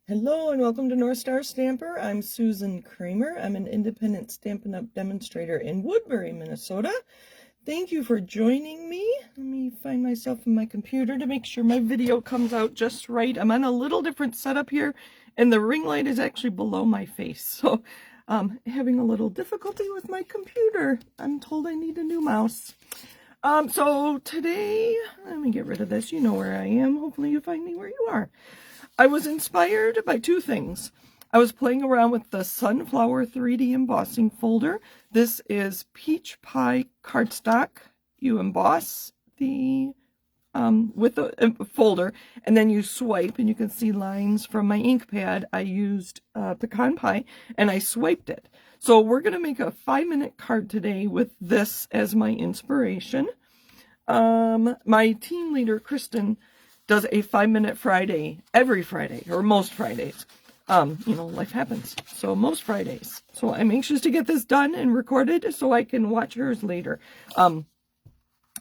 Hello and welcome to North Star Stamper. I'm Susan Kramer. I'm an independent Stampin' Up! Demonstrator in Woodbury, Minnesota. Thank you for joining me. Let me find myself in my computer to make sure my video comes out just right. I'm on a little different setup here, and the ring light is actually below my face. So I'm having a little difficulty with my computer. I'm told I need a new mouse. So today, let me get rid of this. You know where I am. Hopefully you find me where you are. I was inspired by two things. I was playing around with the Sunflower 3D embossing folder. This is peach pie cardstock. You emboss the with the folder, and then you swipe, and you can see lines from my ink pad. I used pecan pie, and I swiped it. So we're going to make a 5-minute card today with this as my inspiration. My team leader, Kristen, does a 5-minute Friday every Friday, or most Fridays. Life happens. So most Fridays. So I'm anxious to get this done and recorded so I can watch hers later.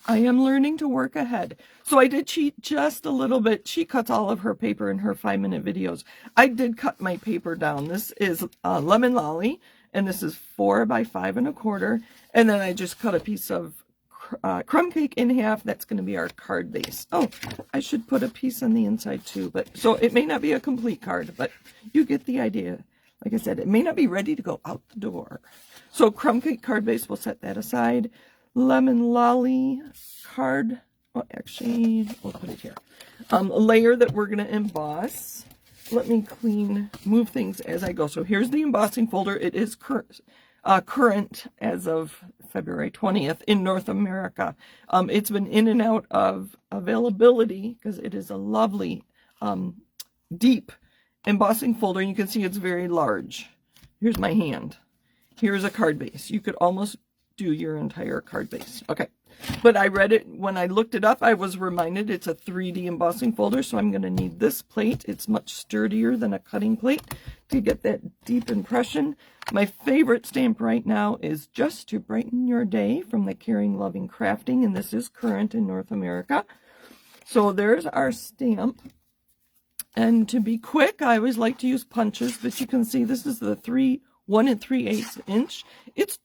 I am learning to work ahead. So I did cheat just a little bit. She cuts all of her paper in her 5-minute videos. I did cut my paper down. This is Lemon Lolly, and this is 4 by 5 1/4. And then I just cut a piece of crumb cake in half. That's going to be our card base. Oh, I should put a piece on the inside too, but so it may not be a complete card, but you get the idea. Like I said, it may not be ready to go out the door. So crumb cake card base, we'll set that aside. Lemon Lolly card, well, actually, we'll put it here. A layer that we're going to emboss. Let me move things as I go. So here's the embossing folder. It is current as of February 20th in North America. It's been in and out of availability because it is a lovely, deep embossing folder. You can see it's very large. Here's my hand. Here's a card base. You could almost do your entire card base. Okay. But I read it, when I looked it up, I was reminded it's a 3D embossing folder, so I'm going to need this plate. It's much sturdier than a cutting plate to get that deep impression. My favorite stamp right now is Just to Brighten Your Day from the Caring Loving Crafting, and this is current in North America. So there's our stamp. And to be quick, I always like to use punches, but you can see this is the 1 3/8 inch. It's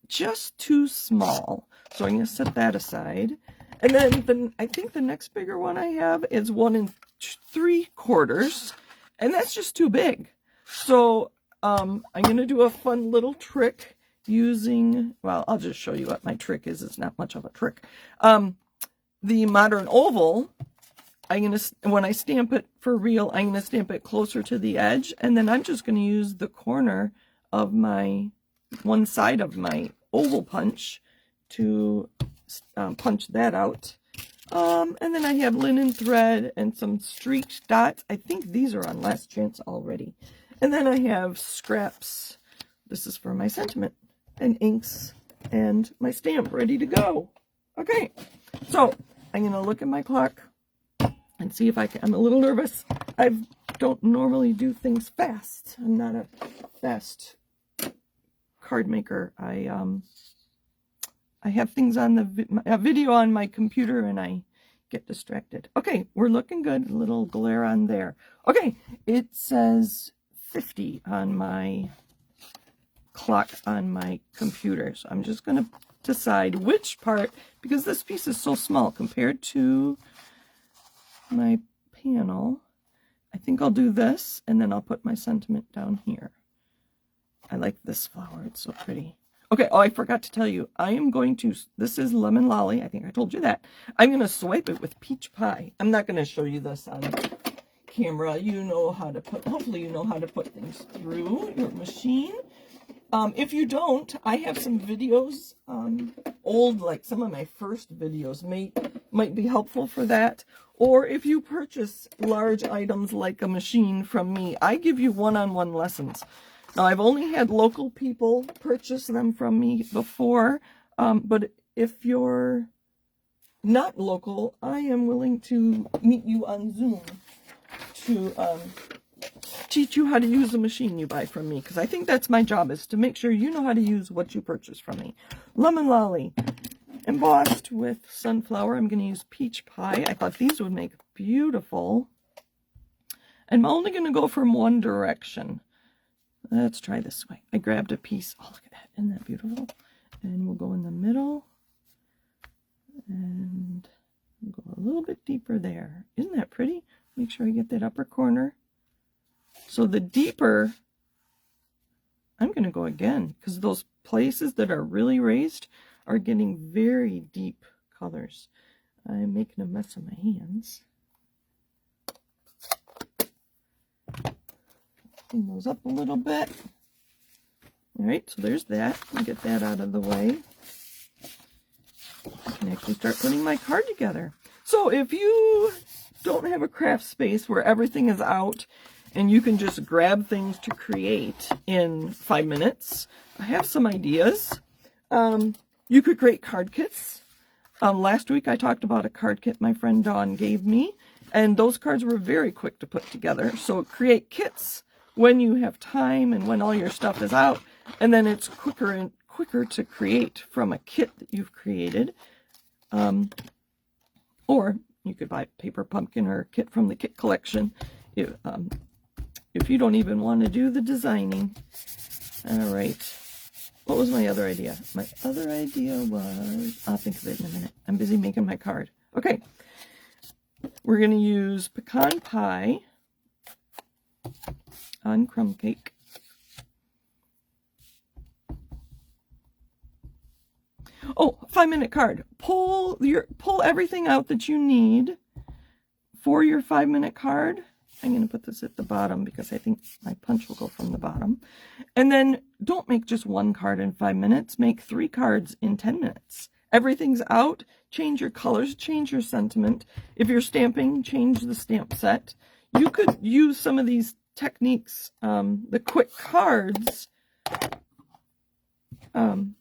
just too small. So I'm going to set that aside. And then I think the next bigger one I have is 1 3/4. And that's just too big. So I'm going to do a fun little trick using, well, I'll just show you what my trick is. It's not much of a trick. The modern oval, when I stamp it for real, I'm going to stamp it closer to the edge. And then I'm just going to use the corner of one side of my oval punch to punch that out. And then I have linen thread and some streaked dots. I think these are on Last Chance already. And then I have scraps. This is for my sentiment, and inks, and my stamp ready to go. Okay, so I'm going to look at my clock and see if I can. I'm a little nervous. I don't normally do things fast. I'm not a fast card maker. I have things on a video on my computer and I get distracted. Okay, we're looking good. A little glare on there. Okay, it says 50 on my clock on my computer. So I'm just going to decide which part, because this piece is so small compared to my panel. I think I'll do this, and then I'll put my sentiment down here. I like this flower. It's so pretty. Okay, oh, I forgot to tell you. This is Lemon Lolly. I think I told you that. I'm going to swipe it with peach pie. I'm not going to show you this on camera. Hopefully you know how to put things through your machine. If you don't, I have some videos, old, like some of my first videos might be helpful for that. Or if you purchase large items like a machine from me, I give you one-on-one lessons. Now, I've only had local people purchase them from me before, but if you're not local, I am willing to meet you on Zoom to teach you how to use the machine you buy from me, because I think that's my job, is to make sure you know how to use what you purchase from me. Lemon Lolly, embossed with sunflower. I'm going to use peach pie. I thought these would make beautiful And I'm only going to go from one direction. Let's try this way. I grabbed a piece. Oh, look at that. Isn't that beautiful? And we'll go in the middle. And go a little bit deeper there. Isn't that pretty? Make sure I get that upper corner. So the deeper, I'm going to go again, because those places that are really raised are getting very deep colors. I'm making a mess of my hands. Clean those up a little bit. All right, so there's that. I'll get that out of the way. I can actually start putting my card together. So if you don't have a craft space where everything is out and you can just grab things to create in 5 minutes, I have some ideas. You could create card kits. Last week I talked about a card kit my friend Dawn gave me, and those cards were very quick to put together. So create kits when you have time and when all your stuff is out, and then it's quicker to create from a kit that you've created. Or you could buy Paper Pumpkin or a kit from the kit collection if you don't even want to do the designing. All right. What was my other idea? My other idea was, I'll think of it in a minute. I'm busy making my card. Okay. We're going to use pecan pie on crumb cake. Oh, 5-minute card. Pull everything out that you need for your 5-minute card. I'm going to put this at the bottom because I think my punch will go from the bottom. And then don't make just one card in 5 minutes. Make 3 cards in 10 minutes. Everything's out. Change your colors. Change your sentiment. If you're stamping, change the stamp set. You could use some of these techniques, the quick cards, to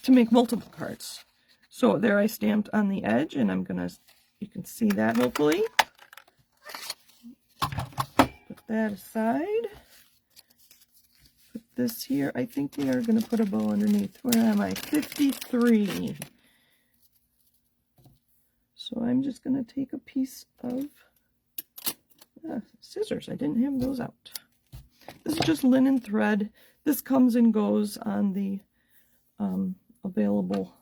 make multiple cards. So there I stamped on the edge, and you can see that hopefully. Put that aside. Put this here. I think we are going to put a bow underneath. Where am I? 53. So I'm just going to take a piece of scissors. I didn't have those out. This is just linen thread. This comes and goes on the available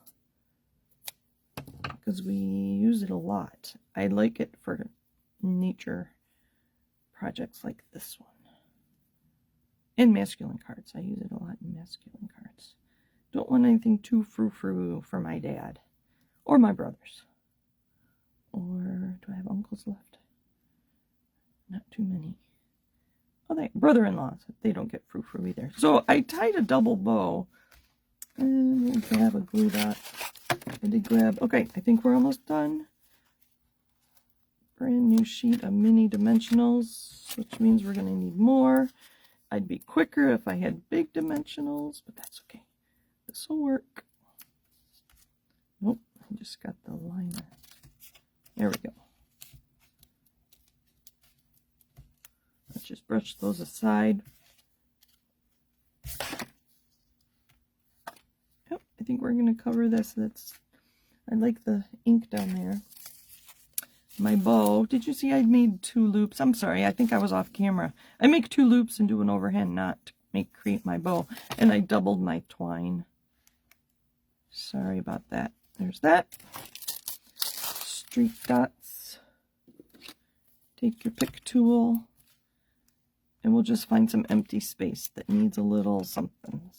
because we use it a lot. I like it for nature projects like this one. And masculine cards. I use it a lot in masculine cards. Don't want anything too frou-frou for my dad. Or my brothers. Or do I have uncles left? Not too many. Oh, brother-in-laws. They don't get frou-frou either. So I tied a double bow. And we'll grab a glue dot. I did grab... Okay, I think we're almost done. Brand new sheet of mini dimensionals, which means we're going to need more. I'd be quicker if I had big dimensionals, but that's okay. This will work. Nope, I just got the liner. There we go. Let's just brush those aside. Yep, I think we're going to cover this. I like the ink down there. My bow. Did you see I made 2 loops? I'm sorry, I think I was off camera. I make 2 loops and do an overhand knot to create my bow. And I doubled my twine. Sorry about that. There's that. Streak dots. Take your pick tool. And we'll just find some empty space that needs a little something.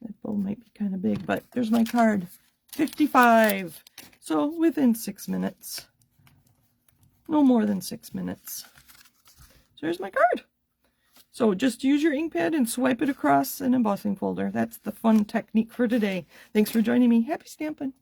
That bow might be kind of big, but there's my card. 55. So within 6 minutes. No more than 6 minutes. So there's my card. So just use your ink pad and swipe it across an embossing folder. That's the fun technique for today. Thanks for joining me. Happy stamping.